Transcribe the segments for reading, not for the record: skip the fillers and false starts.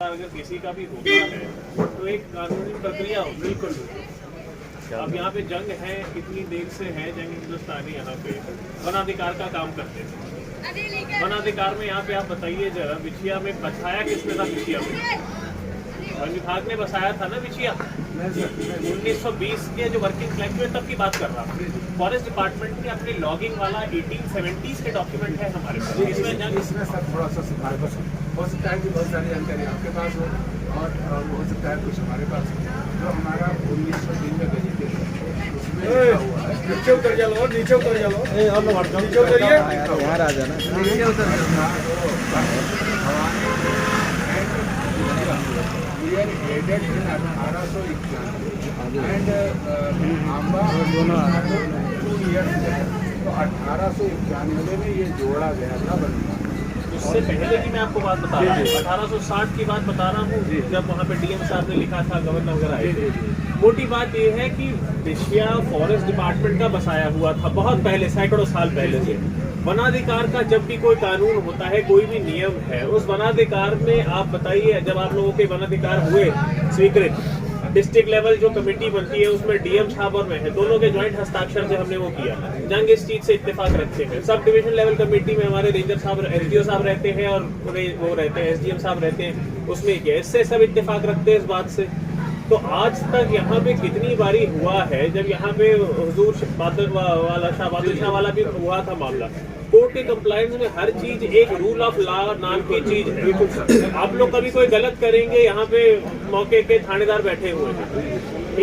अगर किसी का भी होता है तो एक कानूनी प्रक्रिया हो। बिल्कुल। अब यहाँ पे जंग है, कितनी देर से है जंग। हिंदुस्तानी यहाँ पे वनाधिकार का काम करते हैं। वनाधिकार में यहाँ पे आप बताइए जरा, बिछिया में बसाया किसने था? बिछिया में वन विभाग ने बसाया था ना बिछिया। 1920 के जो वर्किंग फ्लैग में तब की बात कर रहा हूँ। फॉरेस्ट डिपार्टमेंट ने अपने लॉगिंग वाला 1870s के डॉक्यूमेंट है हमारे पास। इसमें सर थोड़ा सा सुधार हो सकता है कि बहुत सारी जानकारी आपके पास हो और हो सकता है कुछ हमारे पास हो। जो हमारा 1903 का गजट उसमें हुआ है। नीचे उतर जाओ, नीचे उतर जाओ, नीचे उतरिए, यहाँ आ जाना, नीचे उतर जाना। एडेड इन 1891 एंड आंबा 2 ईयर्स है, तो 1891 में ये जोड़ा गया था बनना। उससे पहले की मैं आपको बात बता रहा हूँ, 1860 की बात बता रहा हूँ, जब वहाँ पे डीएम साहब ने लिखा था, गवर्नर वगैरह आए थे। मोटी बात ये है कि बिछिया फॉरेस्ट डिपार्टमेंट का बसाया हुआ था बहुत पहले, सैकड़ों साल पहले से। वनाधिकार का जब भी कोई कानून होता है, कोई भी नियम है, उस वनाधिकार में आप बताइए, जब आप लोगों के वनाधिकार हुए स्वीकृत, डिस्ट्रिक्ट लेवल जो कमेटी बनती है उसमें डीएम साहब और मैं है, दोनों के ज्वाइंट हस्ताक्षर से हमने वो किया। जंग इस चीज से इत्तेफाक रखते हैं। सब डिवीजन लेवल कमेटी में हमारे रेंजर साहब, एसडीओ साहब रहते हैं और वो रहते हैं, एसडीएम साहब रहते हैं, उसमें किया। इससे सब इत्तेफाक रखते हैं इस बात से। तो आज तक यहाँ पे कितनी बारी हुआ है, जब यहाँ पे हुजूर शाह वाला भी हुआ था मामला, कोर्ट के कंप्लायंस में हर चीज एक रूल ऑफ लॉ नाम की चीज है। आप लोग कभी कोई गलत करेंगे, यहाँ पे मौके के थानेदार बैठे हुए हैं,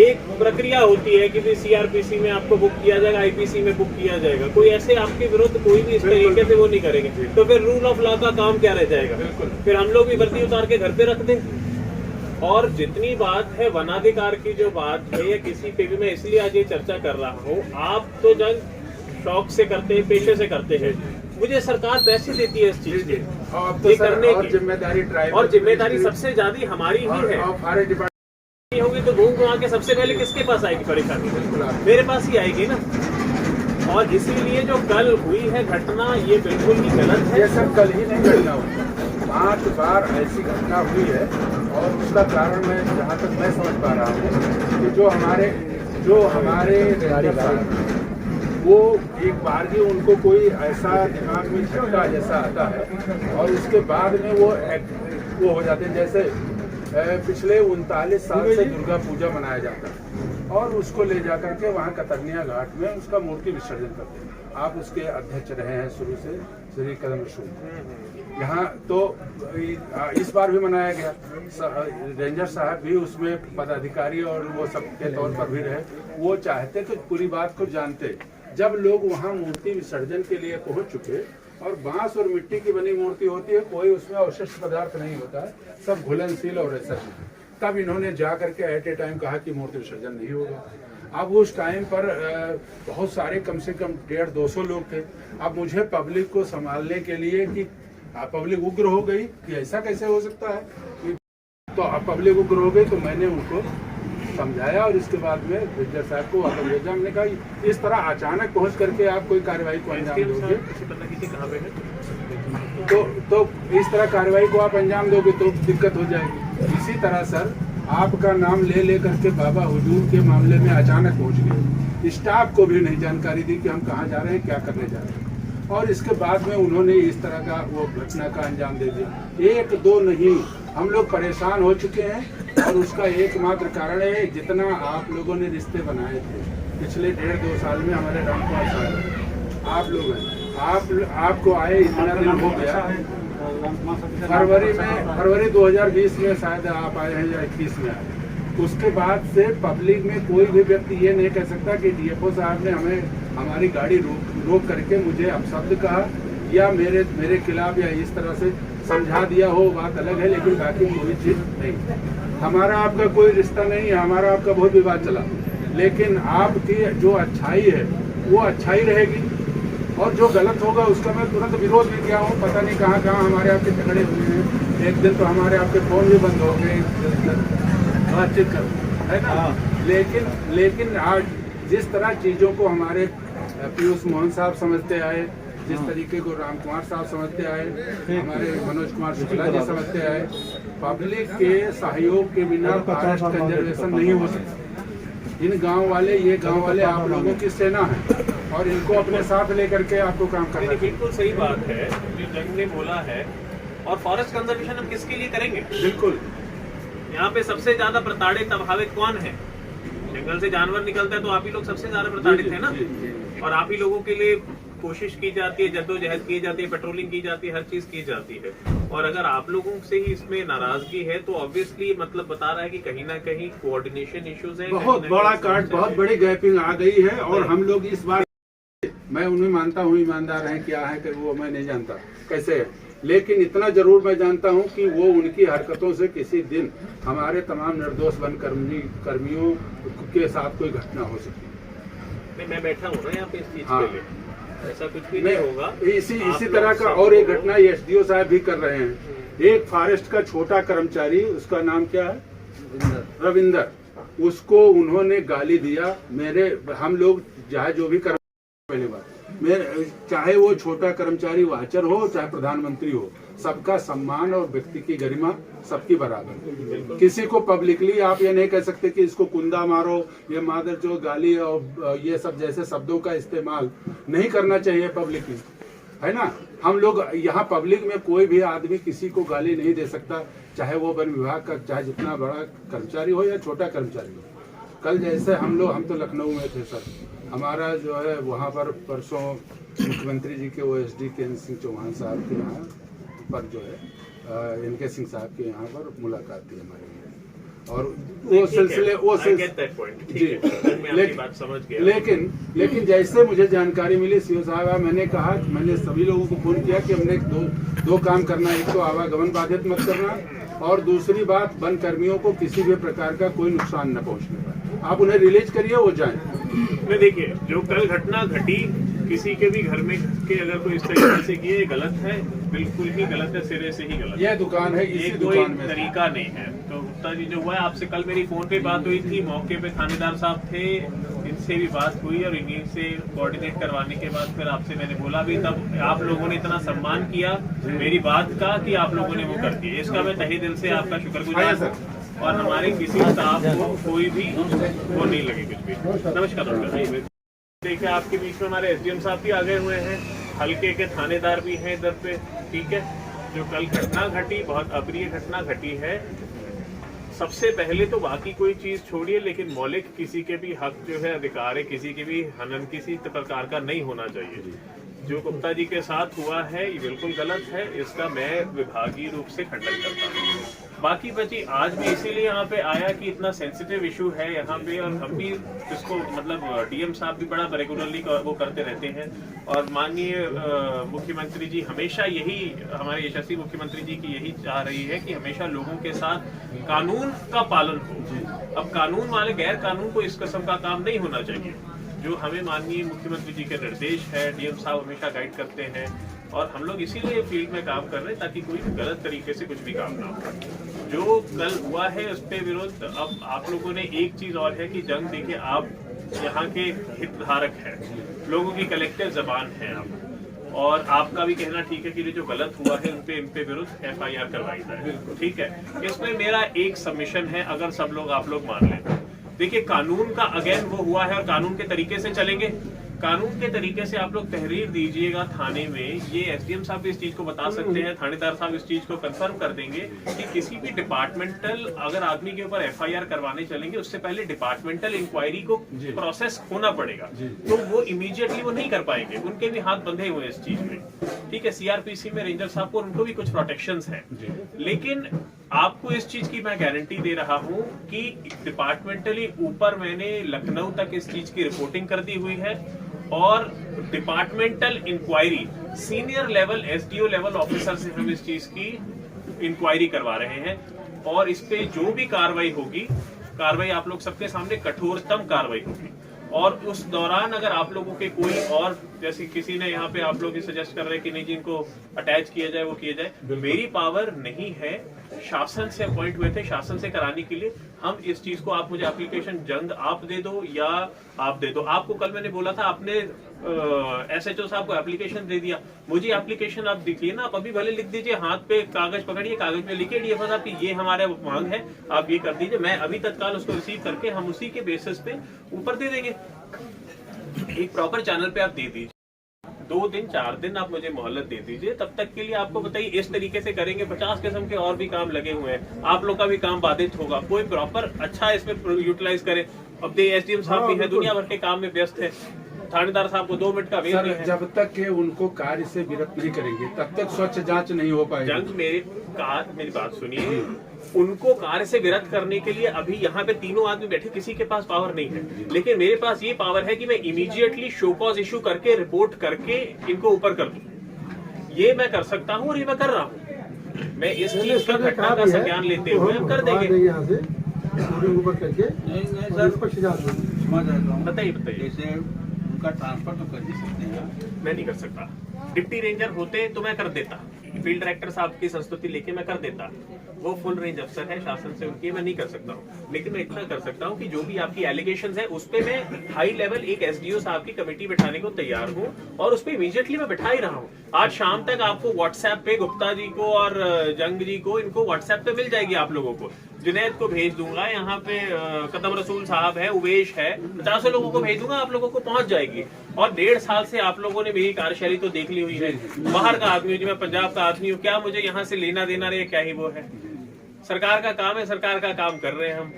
एक प्रक्रिया होती है कि सीआरपीसी में आपको बुक किया जाएगा, आईपीसी में बुक किया जाएगा। कोई ऐसे आपके विरुद्ध कोई भी इस तरीके से वो नहीं करेंगे, तो फिर रूल ऑफ लॉ का काम क्या रह जाएगा? फिर हम लोग भी वर्दी उतार के घर पे रख दें। और जितनी बात है वनाधिकार की जो बात है, या किसी पे भी, मैं इसलिए आज ये चर्चा कर रहा हूँ, आप तो जंग शौक से करते हैं, पेशे से करते हैं, मुझे सरकार पैसे देती है इस चीज के ये करने की, और जिम्मेदारी सबसे ज्यादा हमारी ही है। होगी तो घूम घुमा के सबसे पहले किसके पास आएगी परेशानी? मेरे पास ही आएगी ना। और इसीलिए जो कल हुई है घटना, ये बिल्कुल ही गलत है। ये सब कल ही नहीं घटना हुई, 5 बार ऐसी घटना हुई है। और उसका कारण मैं, जहाँ तक मैं समझ पा रहा हूँ, कि जो हमारे वो एक बार ही उनको कोई ऐसा दिमाग में झटका जैसा आता है और उसके बाद में वो हो जाते हैं। जैसे पिछले 39 साल से दुर्गा पूजा मनाया जाता है और उसको ले जाकर के वहाँ कतरनिया घाट में उसका मूर्ति विसर्जन करते हैं। आप उसके अध्यक्ष रहे हैं शुरू से, श्री कदम रसूल। यहाँ तो इस बार भी मनाया गया, रेंजर साहब भी उसमें पदाधिकारी और वो सब के तौर पर भी रहे। वो चाहते तो पूरी बात को जानते। जब लोग वहाँ मूर्ति विसर्जन के लिए पहुँच चुके, और बांस और मिट्टी की बनी मूर्ति होती है, कोई उसमें अवशिष्ट पदार्थ नहीं होता है, सब घुलनशील और ऐसा, तब इन्होंने जा करके एट ए टाइम कहा कि मूर्ति विसर्जन नहीं होगा। अब उस टाइम पर बहुत सारे, कम से कम 150-200 लोग थे। अब मुझे पब्लिक को संभालने के लिए कि पब्लिक उग्र हो गई कि ऐसा कैसे हो सकता है, तो अब पब्लिक उग्र हो गई, तो मैंने उनको समझाया और इसके बाद में रेंजर साहब को वापस भेजा। हमने कहा इस तरह अचानक पहुंच करके आप कोई कार्रवाई को अंजाम दोगे तो इस तरह कार्रवाई को आप अंजाम दोगे तो दिक्कत हो जाएगी। इसी तरह सर, आपका नाम ले करके बाबा हुजूर के मामले में अचानक पहुंच गए। स्टाफ को भी नहीं जानकारी दी कि हम कहाँ जा रहे हैं, क्या करने जा रहे हैं, और इसके बाद में उन्होंने इस तरह का वो घटना का अंजाम दे दिया। 1-2 नहीं, हम लोग परेशान हो चुके हैं और उसका एकमात्र कारण है, जितना आप लोगों ने रिश्ते बनाए थे पिछले 1.5-2 साल में, हमारे रामकुमार साहब आप लोग हैं, आपको आए इतना दिन हो गया। फरवरी 2020 में शायद आप आए हैं या 21 में आए। उसके बाद से पब्लिक में कोई भी व्यक्ति ये नहीं कह सकता कि डीएफओ साहब ने हमारी गाड़ी रोक करके मुझे अपशब्द कहा या मेरे खिलाफ या इस तरह से समझा दिया हो, बात अलग है, लेकिन बाकी कोई चीज़ नहीं। हमारा आपका कोई रिश्ता नहीं है, हमारा आपका बहुत विवाद चला, लेकिन आपकी जो अच्छाई है वो अच्छाई रहेगी और जो गलत होगा उसका मैं तुरंत विरोध भी किया हूँ। पता नहीं कहाँ हमारे आपके झगड़े हुए हैं। एक दिन तो हमारे आपके फोन भी बंद हो गए बातचीत कर, है ना। लेकिन आज जिस तरह चीज़ों को हमारे पीयूष मोहन साहब समझते आए, जिस तरीके को राम कुमार साहब समझते आए, हमारे मनोज कुमार शुक्ला जी समझते आए, पब्लिक के सहयोग के बिना फॉरेस्ट कंजर्वेशन नहीं हो सकता। इन गांव वाले, ये गांव वाले आप लोगों की सेना है और इनको अपने साथ लेकर के आपको काम करना है। बिल्कुल सही बात है जो जंग ने बोला है। और फॉरेस्ट कंजर्वेशन हम किसके लिए करेंगे? बिल्कुल। यहाँ पे सबसे ज्यादा प्रताड़ित प्रभावित कौन है? जंगल से जानवर निकलता है तो आप ही लोग सबसे ज्यादा प्रताड़ित है ना। और आप ही लोगों के लिए कोशिश की जाती है, जद्दोजहद की जाती है, पेट्रोलिंग की जाती है, हर चीज की जाती है। और अगर आप लोगों से ही इसमें नाराजगी है तो ऑब्वियसली मतलब बता रहा है कि कहीं ना कहीं कोऑर्डिनेशन इश्यूज है, बहुत बड़ा काट, बहुत बड़ी गैपिंग आ गई है। और हम लोग इस बार, मैं उन्हें मानता हूँ ईमानदार हैं, क्या है कि वो मैं नहीं जानता कैसे है, लेकिन इतना जरूर मैं जानता हूँ कि वो उनकी हरकतों से किसी दिन हमारे तमाम निर्दोष वन कर्मियों के साथ कोई घटना हो सकती है। मैं बैठा हूँ ना यहाँ पे इस चीज हाँ। के लिए, ऐसा कुछ भी नहीं होगा। इसी तरह का और एक घटना एसडीओ साहब भी कर रहे हैं। एक फॉरेस्ट का छोटा कर्मचारी, उसका नाम क्या है, रविंदर, उसको उन्होंने गाली दिया। हम लोग चाहे जो भी कर, पहली बात चाहे वो छोटा कर्मचारी वाचर हो चाहे प्रधानमंत्री हो, सबका सम्मान और व्यक्ति की गरिमा सबकी बराबर। किसी को पब्लिकली आप ये नहीं कह सकते कि इसको कुंदा मारो, ये मादर जो गाली और ये सब जैसे शब्दों का इस्तेमाल नहीं करना चाहिए पब्लिकली, है ना। हम लोग यहाँ पब्लिक में कोई भी आदमी किसी को गाली नहीं दे सकता, चाहे वो वन विभाग का चाहे जितना बड़ा कर्मचारी हो या छोटा कर्मचारी हो। कल जैसे हम तो लखनऊ में थे सर, हमारा जो है वहाँ पर परसों मुख्यमंत्री जी के ओएसडी केन सिंह चौहान साहब के यहाँ पर जो है इनके सिंह साहब के यहाँ पर मुलाकात थी हमारे लिए। और वो सिलसिले लेकिन जैसे मुझे जानकारी मिली सीओ साहब, मैंने सभी लोगों को फोन किया कि हमने दो काम करना है। एक तो आवागमन बाधित मत करना, और दूसरी बात वन कर्मियों को किसी भी प्रकार का कोई नुकसान न पहुंचने पाए। आप उन्हें रिलीज करिए, वो जाएं। देखिए जो कल घटना घटी, किसी के भी घर में के अगर कोई इस तरीके से किए, गलत है, बिल्कुल ही गलत है, सिरे से ही गलत है। यह दुकान है, ये कोई तरीका नहीं है। तो गुप्ता जी जो हुआ है, आपसे कल मेरी फोन पे बात हुई थी, मौके पे थानेदार साहब थे, इनसे भी बात हुई और इन्हीं से कोऑर्डिनेट करवाने के बाद फिर आपसे मैंने बोला भी, तब आप लोगों ने इतना सम्मान किया मेरी बात का कि आप लोगों ने वो कर दिया। इसका मैं तहे दिल से आपका शुक्रगुजार हूँ। और हमारे किसी स्टाफ को कोई भी वो नहीं लगे कुछ भी। नमस्कार डॉक्टर जी। देखिए आपके बीच में हमारे एसडीएम साहब भी आ गए हुए हैं, हल्के के थानेदार भी हैं इधर पे, ठीक है। जो कल घटना घटी, बहुत अप्रिय घटना घटी है। सबसे पहले तो बाकी कोई चीज छोड़िए, लेकिन मौलिक किसी के भी हक जो है, अधिकार है, किसी के भी हनन किसी प्रकार का नहीं होना चाहिए। जो गुप्ता जी के साथ हुआ है ये बिल्कुल गलत है, इसका मैं विभागीय रूप से खंडन करता हूँ। बाकी बची आज भी इसीलिए यहाँ पे आया कि इतना सेंसिटिव इशू है यहाँ पे, और हम भी इसको मतलब डीएम साहब भी बड़ा रेगुलरली वो करते रहते हैं। और माननीय मुख्यमंत्री जी हमेशा यही, हमारे यशस्वी मुख्यमंत्री जी की यही चाह रही है कि हमेशा लोगों के साथ कानून का पालन हो। अब कानून वाले गैर कानून को इस किस्म का काम नहीं होना चाहिए। जो हमें माननीय मुख्यमंत्री जी के निर्देश है, डीएम साहब हमेशा गाइड करते हैं, और हम लोग इसीलिए फील्ड में काम कर रहे हैं ताकि कोई गलत तरीके से कुछ भी काम ना हो। जो कल हुआ है उस पे विरोध, अब आप लोगों ने एक चीज और है कि जंग देखिए, आप यहाँ के हितधारक हैं, लोगों की कलेक्टिव जबान है आप, और आपका भी कहना ठीक है कि जो गलत हुआ है उन पे विरुद्ध एफआईआर करवाई जाए, ठीक है। इसमें मेरा एक सबमिशन है, अगर सब लोग आप लोग मान लें। देखिए कानून का अगेन वो हुआ है और कानून के तरीके से चलेंगे। कानून के तरीके से आप लोग तहरीर दीजिएगा थाने में, ये एसडीएम साहब भी इस चीज को बता सकते हैं, थानेदार साहब इस चीज को कंफर्म कर देंगे कि किसी भी डिपार्टमेंटल अगर आदमी के ऊपर एफआईआर करवाने चलेंगे, उससे पहले डिपार्टमेंटल इंक्वायरी को प्रोसेस होना पड़ेगा। तो वो इमीडिएटली वो नहीं कर पाएंगे, उनके भी हाथ बंधे हुए इस चीज में, ठीक है। सीआरपीसी में रेंजर साहब को उनको भी कुछ प्रोटेक्शंस हैं, लेकिन आपको इस चीज की मैं गारंटी दे रहा हूं कि डिपार्टमेंटली ऊपर मैंने लखनऊ तक इस चीज की रिपोर्टिंग कर दी हुई है, और departmental inquiry senior level SDO level officer से हम इस चीज की इंक्वायरी करवा रहे हैं। और इस पे जो भी कार्रवाई होगी, कार्रवाई आप लोग सबके सामने कठोरतम कार्रवाई होगी। और उस दौरान अगर आप लोगों के कोई और, जैसे किसी ने यहाँ पे आप लोग सजेस्ट कर रहे हैं कि नहीं जी इनको अटैच किया जाए, वो किया जाए, मेरी पावर नहीं है शासन से अपॉइंट हुए थे, शासन से कराने के लिए। हम इस चीज को, आप मुझे एप्लीकेशन जंग आप दे दो या आप दे दो। आपको कल मैंने बोला था, आपने SHO साहब को एप्लीकेशन दे दिया, मुझे एप्लीकेशन आप दिखिए ना, आप अभी भले लिख दीजिए, हाथ पे कागज पकड़िए, कागज में लिखिए DFO साहब की ये हमारा मांग है, आप ये कर दीजिए। मैं अभी तत्काल उसको रिसीव करके हम उसी के बेसिस पे ऊपर दे देंगे। एक प्रॉपर चैनल पे आप दे दीजिए, 2 दिन 4 दिन आप मुझे मोहलत दे दीजिए। तब तक के लिए आपको बताइए, इस तरीके से करेंगे। 50 किस्म के और भी काम लगे हुए हैं, आप लोग का भी काम बाधित होगा। कोई प्रॉपर अच्छा इसमें यूटिलाइज करे। अब SDM साहब भी है, दुनिया भर के काम में व्यस्त है, थानेदार साहब को 2 मिनट का वेट है। जब तक के उनको कार्य से विरत नहीं करेंगे तब तक स्वच्छ जांच नहीं हो पाएगी। जंग मेरी बात सुनिए, उनको कार्य से विरत करने के लिए अभी यहाँ पे तीनों आदमी बैठे, किसी के पास पावर नहीं है, लेकिन मेरे पास ये पावर है कि मैं इमीडिएटली शो कॉज इशू करके रिपोर्ट करके इनको ऊपर कर दूं। ये मैं कर सकता हूँ और ये मैं कर रहा हूँ। मैं इस चीज का घटना का संज्ञान लेते हुए हम कर देंगे। यहाँ से ऊपर करके बताइए जैसे उनका ट्रांसफर तो कर ही सकते हैं। मैं नहीं कर सकता। डिप्टी रेंजर होते तो मैं कर देता, फील्ड डायरेक्टर साहब की संस्तुति लेके मैं कर देता। वो फुल रेंज अफसर है, शासन से उनकी मैं नहीं कर सकता हूँ। लेकिन मैं इतना कर सकता हूँ कि जो भी आपकी एलिगेशंस है उस पे मैं हाई लेवल एक SDO साहब की कमेटी बिठाने को तैयार हूँ, और उस पे इमीडिएटली मैं बिठा ही रहा हूँ। आज शाम तक आपको व्हाट्सएप पे गुप्ता जी को और जंग जी को, इनको व्हाट्सएप पे मिल जाएगी आप लोगों को। जुनैद को भेज दूंगा, यहाँ पे कदम रसूल साहब है, उवेश है, 50 लोगों को भेज दूंगा, आप लोगों को पहुंच जाएगी। और 1.5 साल से आप लोगों ने मेरी कार्यशैली तो देख ली हुई है। बाहर का आदमी हूँ, मैं पंजाब का आदमी हूँ, क्या मुझे यहाँ से लेना देना रहे, क्या ही वो है। सरकार का काम है, सरकार का काम कर रहे हैं हम।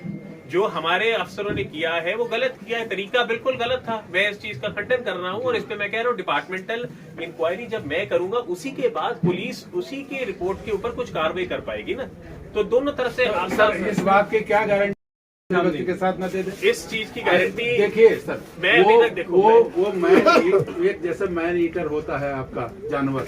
जो हमारे अफसरों ने किया है वो गलत किया है, तरीका बिल्कुल गलत था। मैं इस चीज का खंडन कर रहा हूँ, और इस पे मैं कह रहा हूँ डिपार्टमेंटल इंक्वायरी जब मैं करूंगा, उसी के बाद पुलिस उसी की रिपोर्ट के ऊपर कुछ कार्रवाई कर पाएगी ना। तो दोनों तरफ से सर, इस बात की क्या गारंटी के साथ न दे दे? इस चीज की गारंटी देखिए सर, मैं अभी तक देखो वो मैन एक जैसे मैन ईटर होता है आपका जानवर,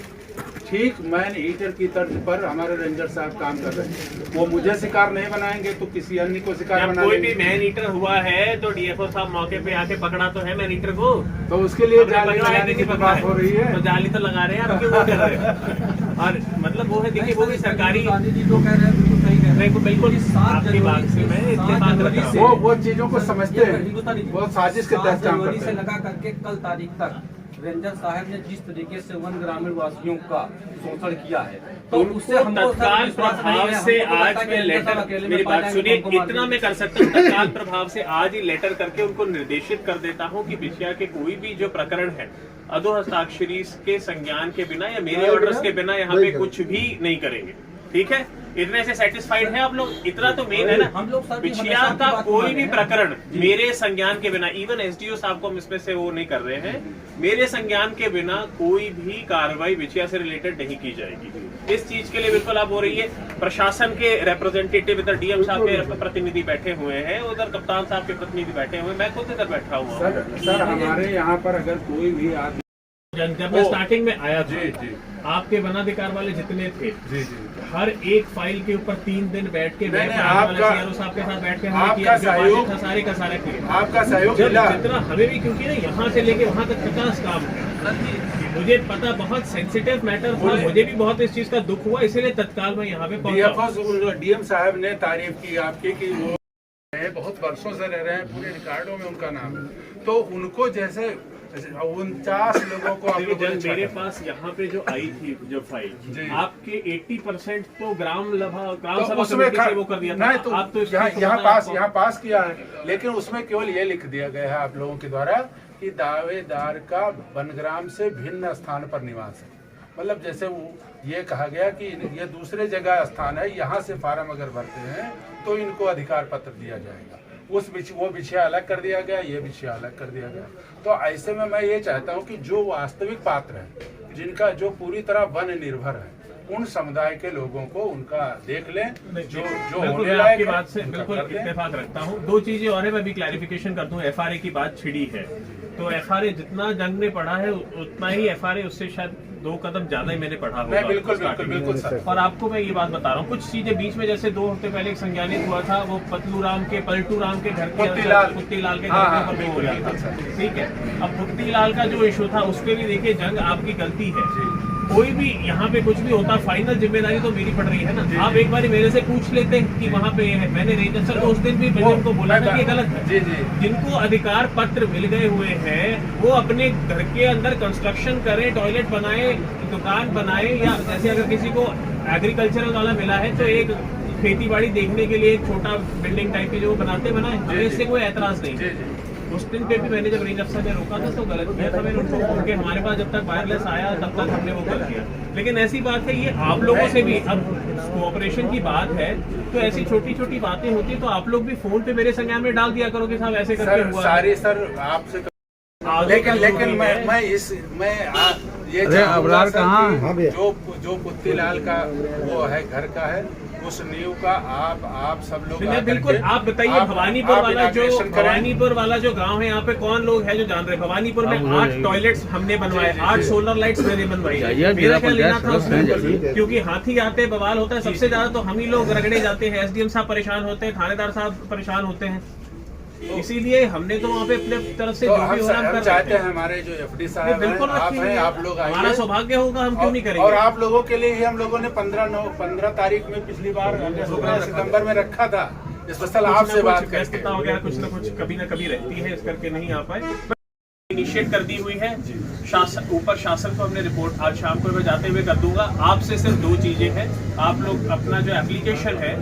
ठीक मैन ईटर की तर्ज पर हमारे रेंजर साहब काम कर रहे हैं। वो मुझे शिकार नहीं बनाएंगे तो किसी अन्य को शिकार बना कोई भी मैन ईटर हुआ है तो DFO साहब मौके पे आके पकड़ा तो है मैन ईटर को, तो उसके लिए जाली लगाने की बात हो रही है। तो जाली तो लगा रहे हैं, आप क्यों वो कर रहे हैं? और मतलब वो है, देखिए वो भी सरकारी गांधी जी तो कह रहे हैं, बिल्कुल सही कह रहे हैं। बिल्कुल 7 जनवरी से मैं इत्तेफाक रख रहा हूं। वो चीजों को समझते हैं, वो साजिश के तहत काम करते से हैं। लगा करके कल तारीख तक रेंजर साहब ने जिस तरीके से वन ग्रामीण वासियों का शोषण किया है, तो उससे हमको तत्काल प्रभाव से आज मैं लेटर, मेरी बात सुनिए, इतना मैं कर सकता हूँ, तत्काल प्रभाव से आज ही लेटर करके उनको निर्देशित कर देता हूँ कि बिछिया के कोई भी जो प्रकरण है, अधो हस्ताक्षरी के संज्ञान के बिना या मेरे ऑर्डर्स के बिना यहाँ पे कुछ भी नहीं करेंगे। ठीक है, इतने से सेटिस्फाइड है आप लोग? इतना तो मेन है ना। हम लोग बिछिया का कोई भी प्रकरण मेरे संज्ञान के बिना, इवन SDO साहब को हम इसमें से वो नहीं कर रहे हैं, मेरे संज्ञान के बिना कोई भी कार्रवाई बिछिया से रिलेटेड नहीं की जाएगी। इस चीज के लिए बिल्कुल आप हो रही है। प्रशासन के रिप्रेजेंटेटिव इधर DM साहब के प्रतिनिधि बैठे हुए हैं, उधर कप्तान साहब के प्रतिनिधि बैठे हुए हैं, मैं खुद इधर बैठा हुआ हूँ। सर हमारे यहाँ पर अगर कोई भी आदमी, जब मैं स्टार्टिंग में आया था, आपके वनाधिकार वाले जितने थे, हर एक फाइल के ऊपर 3 दिन बैठ के CRO साहब के साथ बैठ के आपका सहयोग सारे का सारा किया, आपका सहयोग जितना हमें भी, क्योंकि ना यहाँ से लेके वहाँ तक 50 काम है। मुझे पता बहुत सेंसिटिव मैटर था, मुझे भी बहुत इस चीज का दुख हुआ, इसीलिए तत्काल मैं यहाँ पे पहुंचा। DM साहब ने तारीफ की आपकी कि वो बहुत वर्षों से रह रहे हैं, पूरे रिकॉर्डों में उनका नाम है, तो उनको जैसे 49 लोगों को मेरे पास यहाँ पे जो आई थी जो फाइल, आपके 80% तो ग्राम सभा समिति से वो कर दिया था। तो आप तो यहाँ पास किया है, लेकिन उसमें केवल ये लिख दिया गया है आप लोगों के द्वारा कि दावेदार का वनग्राम से भिन्न स्थान पर निवास है। मतलब जैसे वो ये कहा गया कि ये दूसरे जगह स्थान है, यहाँ से फार्म अगर भरते हैं तो इनको अधिकार पत्र दिया जाएगा। वो विषय अलग कर दिया गया, ये विषय अलग कर दिया गया। तो ऐसे में मैं ये चाहता हूँ कि जो वास्तविक पात्र है, जिनका जो पूरी तरह वन निर्भर है, उन समुदाय के लोगों को उनका देख लें। जो बिल्कुल मैं आपकी बात से बिल्कुल इत्तेफाक रखता हूँ। 2 चीजें और है, मैं भी क्लैरिफिकेशन कर दूं। FRA की बात छिड़ी है, तो FRA जितना जंग ने पढ़ा है उतना ही FRA उससे शायद 2 कदम ज्यादा ही मैंने पढ़ा होगा। बिल्कुल सर। और आपको मैं ये बात बता रहा हूँ, कुछ चीजें बीच में, जैसे 2 हफ्ते पहले एक संज्ञानित हुआ था, वो पल्टू राम के घर के पुत्तीलाल के घर पे हो गया था। ठीक है, अब पुत्तीलाल का जो इशू था उस पर भी देखिए जंग आपकी गलती है, कोई भी यहाँ पे कुछ भी होता, फाइनल जिम्मेदारी तो मेरी पड़ रही है ना। आप एक बार मेरे से पूछ लेते कि वहाँ पे है, मैंने रेंजर सर को उस दिन भी मैंने उनको बोला था कि ये गलत है। जिनको अधिकार पत्र मिल गए हुए हैं वो अपने घर के अंदर कंस्ट्रक्शन करें, टॉयलेट बनाए, दुकान बनाए, या जैसे अगर किसी को एग्रीकल्चरल वाला मिला है तो एक खेती बाड़ी देखने के लिए एक छोटा बिल्डिंग टाइप की जो बनाते बनाए, हमें इससे कोई एतराज नहीं। उस दिन पे भी मैंने जब रेंज अफसर ने रोका था तो गलत किया था मैंने उनको बोल के, हमारे पास जब तक वायरलेस आया तब तक हमने वो कर दिया। लेकिन ऐसी बात है, ये आप लोगों से भी अब कोऑपरेशन की बात है तो ऐसी छोटी छोटी बातें होती है तो आप लोग भी फोन पे मेरे संज्ञान में डाल दिया करो कि साहब ऐसे करके हुआ सारे सर आपसे, लेकिन मैं ये अबरार कहाँ जो पुत्तीलाल का वो है घर का है, उस नींव का आप सब लोग बिल्कुल आप बताइए। भवानीपुर वाला जो गांव है यहाँ पे कौन लोग है जो जान रहे? भवानीपुर में 8 टॉयलेट्स हमने बनवाए, 8 सोलर लाइट्स मैंने बनवाई। मेरा क्या लेना था उसमें? क्योंकि हाथी आते बवाल होता है, सबसे ज्यादा तो हम ही लोग रगड़े जाते हैं, एसडीएम साहब परेशान होते हैं, थानेदार साहब परेशान होते हैं। इसीलिए हमने तो वहाँ पे अपने तरफ से जो भी हो रहा हम चाहते हैं। हमारे जो एफडी साहब बिल्कुल आप हैं, आप लोग आइए, हमारा सौभाग्य होगा, हम क्यों नहीं करेंगे। और आप लोगों के लिए ही हम लोगों ने 15 तारीख में पिछली बार 16 सितंबर में रखा था स्पेशल आपसे बात करके। वगैरह कुछ ना कुछ कभी ना कभी रहती है, इस करके नहीं आ पाए। इनिशिएट कर दी हुई है शासन, ऊपर शासन को हमने रिपोर्ट आज शाम को मैं जाते हुए कर दूंगा। आपसे सिर्फ 2 चीजें हैं, आप लोग अपना जो एप्लीकेशन है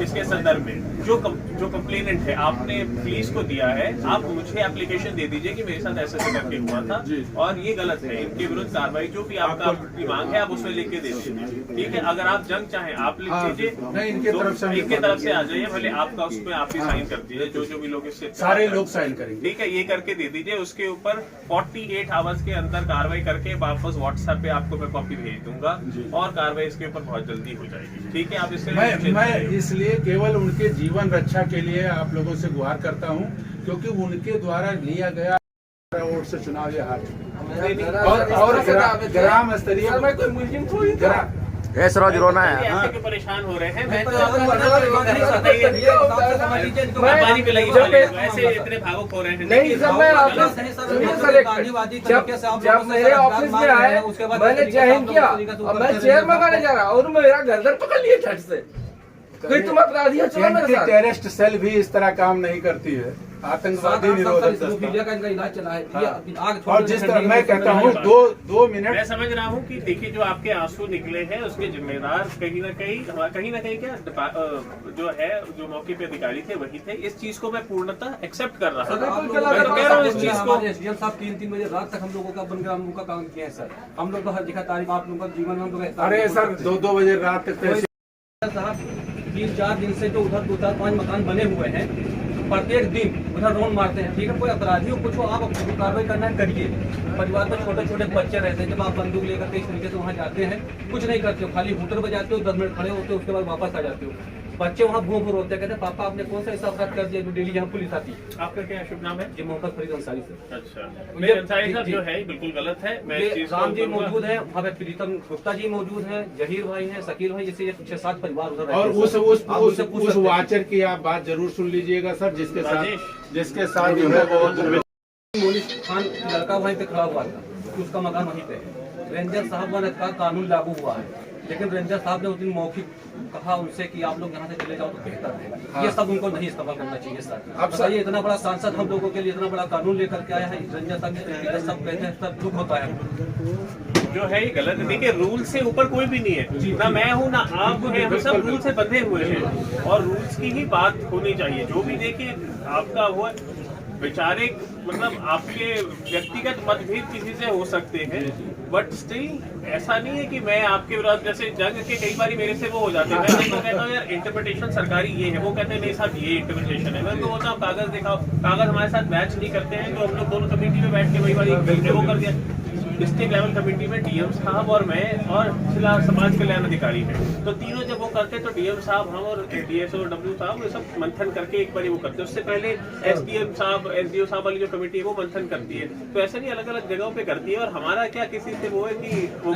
इसके संदर्भ में जो कंप्लेनेंट है आपने पुलिस को दिया है, आप मुझे एप्लीकेशन दे दीजिए कि मेरे साथ ऐसे करके हुआ था और ये गलत है, इनके विरुद्ध कार्रवाई जो भी आपका मांग है आप उसमें लिख के दे दीजिए। ठीक है, अगर आप जंग चाहें आप लिख दीजिए, इनके तरफ से आ जाइए, भले आपका उसमें आप भी साइन कर दीजिए, जो भी लोग इससे सारे लोग साइन करेंगे। ठीक है, ये करके दे दीजिए। उसके ऊपर 48 आवर्स के अंदर कार्रवाई करके वापस व्हाट्सएप पे आपको मैं कॉपी भेज दूंगा और कार्रवाई इसके ऊपर बहुत जल्दी हो जाएगी। ठीक है, आप इससे मैं इसलिए केवल उनके जीवन रक्षा के लिए आप लोगों से गुहार करता हूं, क्योंकि उनके द्वारा लिया गया वोट से चुनाव ये हार चुके और ग्राम स्तरीय ऐसा रोज रोना है। ऐसे क्यों परेशान हो रहे हैं? मैं तो ऐसे इतने भावुक हो रहे हैं। नहीं सर, मैं जब मेरे ऑफिस में आए मैंने जय हिंद किया और मैं चेयर मंगाने जा रहा और मेरा गर्दन पकड़ लिए झट से। कोई तुम अपराधी हो? टेररिस्ट सेल भी इस तरह काम नहीं करती है, आतंकवादी निरोधक और जिस तरह मैं कहता हूँ 2 मिनट मैं समझ रहा हूँ कि देखिए जो आपके आंसू निकले हैं उसके जिम्मेदार कहीं ना कहीं क्या जो है जो मौके पे अधिकारी थे वही थे। इस चीज को मैं पूर्णतः एक्सेप्ट कर रहा हूँ। मैं तो कह रहा हूँ इस चीज को। एसडीएम साहब 3 बजे रात तक हम लोगों का बनग्राम का काम किया है सर। हम लोग तो हर जगह तारीफ आप लोगों का जीवन में। अरे सर 2 बजे रात तक साहब 3-4 दिन से जो उधर 2-4-5 मकान बने हुए हैं, प्रत्येक दिन उधर राउंड मारते हैं। ठीक है, कोई अपराधी हो कुछ हो, आप कार्रवाई करना करिए। परिवार में छोटे छोटे बच्चे रहते हैं, जब आप बंदूक लेकर के इस तरीके से वहाँ जाते हैं, कुछ नहीं करते हो, खाली हूटर बजाते हो, 10 मिनट खड़े होते हो, उसके बाद वापस आ जाते हो। बच्चे वहाँ भूख रोते हैं, कहते हैं पापा आपने कौन सा ऐसा अपराध कर दिया जो डेली यहाँ पुलिस आती है। आपका क्या शुभ नाम है? जी मोहम्मद फरीद अंसारी सर। अच्छा, मेरे अंसारी साहब जो है बिल्कुल गलत है। मैं राम जी मौजूद है वहाँ पे, प्रीतम गुप्ता जी मौजूद हैं, जहीर भाई हैं, शकील भाई, जैसे 6-7 परिवार उधर। और उस वाचर की आप बात जरूर सुन लीजिएगा सर, जिसके साथ जो है वो मोनिश खान लड़का वहीं पे खड़ा हुआ था, उसका मकान वहीं पे है। रेंजर साहब का कानून लागू हुआ है, लेकिन रेंजर साहब ने उस दिन मौखिक कहा उनसे कि आप लोग यहाँ से चले जाओ तो बेहतर है। ये सब उनको नहीं इस्तेमाल करना चाहिए सर। अब सर ये इतना बड़ा सांसद हम लोगों के लिए इतना बड़ा कानून लेकर के आया है, रेंजर साहब सब कहते हैं, सब दुख होता है। जो है ये गलत है। देखिए रूल से ऊपर कोई भी नहीं है, ना मैं हूँ ना आप हैं, हम सब रूल से बंधे हुए हैं और रूल्स की ही बात होनी चाहिए। जो भी देखिए आपका वो बेचारे मतलब आपके व्यक्तिगत मतभेद किसी से हो सकते हैं, बट स्टिल ऐसा नहीं है कि मैं आपके विरोध, जैसे जंग के कई बार मेरे से वो हो जाते हैं। मैं तो कहता हूँ यार इंटरप्रिटेशन सरकारी ये है, वो कहते हैं नहीं साहब ये इंटरप्रिटेशन है। मैं तो बोलता हूँ कागज दिखाओ, कागज हमारे साथ मैच नहीं करते हैं तो हम लोग दोनों कमेटी में बैठ के वही वाली वो कर दिया। डिस्ट्रिक्ट लेवल कमेटी में डीएम साहब और मैं और जिला समाज कल्याण अधिकारी है, तो तीनों जब वो करते तो डीएम साहब हम और डीएसओ और डब्ल्यू साहब ये सब मंथन करके एक बार वो करते हैं। उससे पहले एसडीएम साहब एसडीओ साहब वाली जो कमेटी है वो मंथन करती है। तो ऐसा नहीं अलग अलग जगहों पे करती है और हमारा क्या किसी से वो है कि वो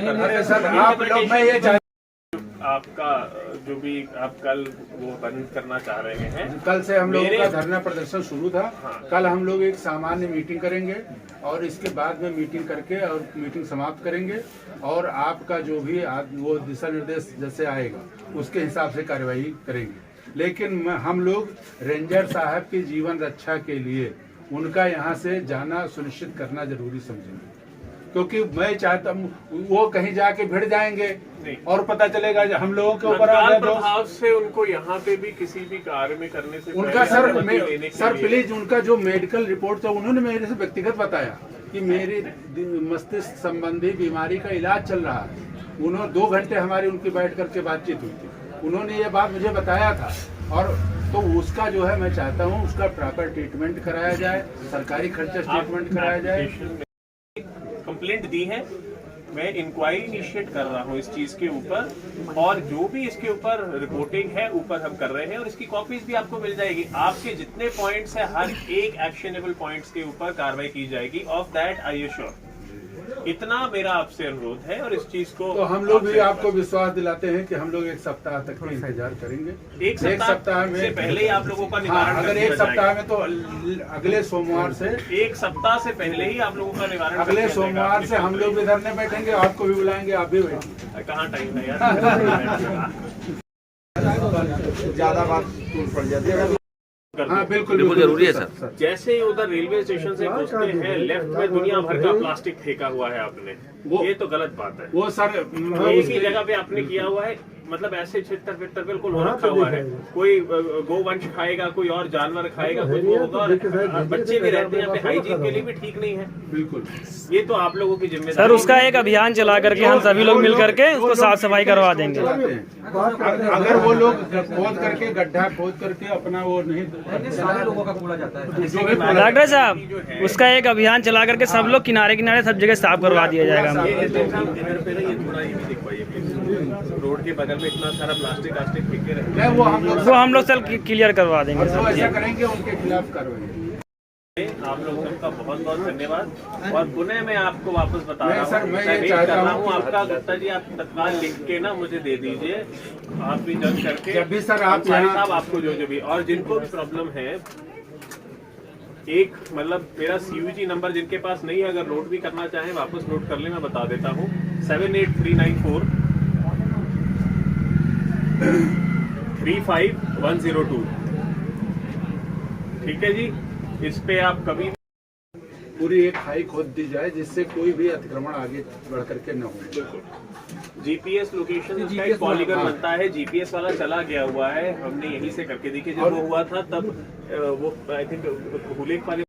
आपका जो भी आप कल वो बंद करना चाह रहे हैं, कल से हम लोगों मेरे- का धरना प्रदर्शन शुरू था। हाँ। कल हम लोग एक सामान्य मीटिंग करेंगे और इसके बाद में मीटिंग करके और मीटिंग समाप्त करेंगे और आपका जो भी वो दिशा निर्देश जैसे आएगा उसके हिसाब से कार्रवाई करेंगे। लेकिन हम लोग रेंजर साहब की जीवन रक्षा के लिए उनका यहाँ से जाना सुनिश्चित करना जरूरी समझेंगे, क्योंकि मैं चाहता हूँ वो कहीं जाके भिड़ जाएंगे नहीं। और पता चलेगा हम लोगों के ऊपर आ तत्काल गया तो प्रभाव से उनको यहाँ पे भी किसी भी कार्य में करने से उनका पहले सर अनुमति लेने के सर लिए- प्लीज उनका जो मेडिकल रिपोर्ट था उन्होंने मेरे से व्यक्तिगत बताया कि मेरी मस्तिष्क संबंधी बीमारी का इलाज चल रहा है। उन्होंने 2 घंटे हमारी उनकी बैठ करके बातचीत हुई थी, उन्होंने ये बात मुझे बताया था। और तो उसका जो है मैं चाहता हूँ उसका प्रॉपर ट्रीटमेंट कराया जाए, सरकारी खर्चा ट्रीटमेंट कराया जाए। कंप्लेंट दी है, मैं इंक्वायरी इनिशिएट कर रहा हूँ इस चीज के ऊपर और जो भी इसके ऊपर रिपोर्टिंग है ऊपर हम कर रहे हैं और इसकी कॉपीज भी आपको मिल जाएगी। आपके जितने पॉइंट्स है हर एक एक्शनेबल पॉइंट्स के ऊपर कार्रवाई की जाएगी। ऑफ दैट आई एश्योर, इतना मेरा आपसे अनुरोध है और इस चीज को तो हम लोग भी आपसे- आपको विश्वास दिलाते हैं कि हम लोग 1 सप्ताह तक का इंतजार करेंगे। एक सप्ताह से पहले ही आप लोगों का हाँ, निवारण अगर कर दिया 1 सप्ताह जाएगा। में तो अगले सोमवार से 1 सप्ताह से पहले ही आप लोगों का निवारण कर अगले दिया जाएगा। सोमवार से हम लोग भी धरने बैठेंगे, आपको भी बुलाएंगे, आप भी बैठेंगे। कहाँ टाइम है यार। ज्यादा बात पड़ जाती है। हाँ बिल्कुल बिल्कुल जरूरी है सर। जैसे ही उधर रेलवे स्टेशन से घुसते हैं लेफ्ट में दुनिया भर का प्लास्टिक फेंका हुआ है आपने, ये तो गलत बात है। वो सर एक ही जगह पे आपने किया हुआ है, मतलब ऐसे छितर फितर बिल्कुल हो रखा हुआ है। कोई गोवंश खाएगा, कोई और जानवर खाएगा, कुछ वो होगा और बच्चे भी रहते हैं, अपने हाइजीन के लिए भी ठीक नहीं है। बिल्कुल ये तो आप लोगों की जिम्मेदारी सर उसका एक अभियान चला करके हम सभी लोग मिल करके उसको साफ सफाई करवा देंगे। अगर वो लोग खोद करके गड्ढा खोद करके अपना वो नहीं सारे लोगों का कूड़ा जाता है। जो भी डॉक्टर साहब उसका एक अभियान चला करके सब लोग किनारे किनारे सब जगह साफ करवा दिया जाएगा। ये थोड़ा ये भी दिखवाइए प्लीज। रोड के बगल में इतना सारा प्लास्टिक फेंके रहते नहीं, वो हम वो हम लोग सब क्लियर करवा देंगे और जो सर। ऐसा करेंगे उनके खिलाफ कार्रवाई। हैं। आप लोग सबका बहुत बहुत धन्यवाद और पुनः मैं आपको वापस बता मैं रहा सर, हूँ, मैं मैं ये वेट चाहता कर रहा हूँ हूँ कि- आपका। गुप्ता जी आप तत्काल लिख के ना मुझे दे दीजिए, आप भी जज करके। जब भी सर आप अंसारी यहाँ- साहब आपको जो भी और जिनको भी प्रॉब्लम है, एक मतलब मेरा CUG नंबर जिनके पास नहीं है, अगर नोट भी करना चाहें वापस नोट कर ले, मैं बता देता हूँ 78394 35102। ठीक है जी, इस पे आप कभी पूरी एक खाई खोद दी जाए जिससे कोई भी अतिक्रमण आगे बढ़ करके न हो। GPS लोकेशन का एक पॉलीगन बनता है, GPS वाला चला गया हुआ है, हमने यहीं से करके देखी। जब वो हुआ था तब वो आई थिंक हुलेक वाले